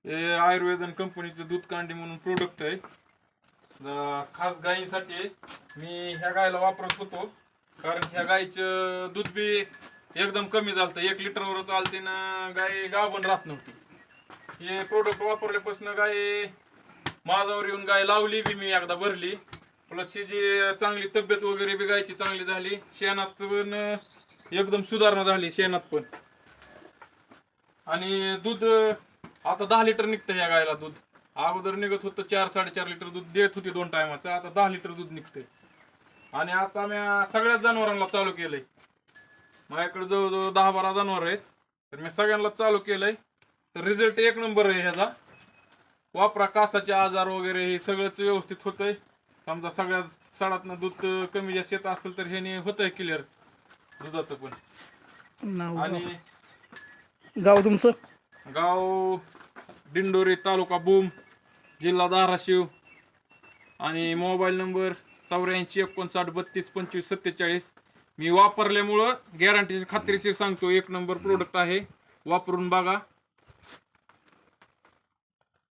हे आयुर्वेदन कंपनीचं दूध कांडी म्हणून प्रोडक्ट आहे. खास गायींसाठी मी ह्या गायला वापरत होतो, कारण ह्या गायीचं दूध बी एकदम कमी झालं, 1 लिटरवर चालते ना, गाय गाभण राहत नव्हती. हे प्रोडक्ट वापरल्यापासून गाय माझ्यावर येऊन गाय लावली बी मी एकदा भरली, प्लस जी चांगली तब्येत वगैरे बी गायची चांगली झाली. शेणात पण एकदम सुधारणा झाली शेणात पण. आणि दूध आता 10 लिटर निघतं या गायला दूध. अगोदर निघत होतं 4-4.5 लिटर दूध देत होती 2 टायमाचं, आता 10 लिटर दूध निघतंय. आणि आता मी सगळ्याच जनावरांना चालू केलंय. माझ्याकडे जवळजवळ 10-12 जनावर आहेत, तर मी सगळ्यांना चालू केलंय. तर रिझल्ट 1 नंबर आहे ह्याचा. वापरा, कासाचे आजार वगैरे हे सगळंच व्यवस्थित होतंय. समजा सगळ्या सडातनं दूध कमी जास्त येत असेल तर ह्याने होतंय क्लिअर दुधाचं पण. आणि गाव तुमचं? गाव दिंडोरी, तालुका भूम, जिल्हा धाराशिव. आणि मोबाईल नंबर 84 59 32 25 47. मी वापरल्यामुळं गॅरंटीची खात्रीशीर सांगतो, 1 नंबर प्रोडक्ट आहे. वापरून बघा.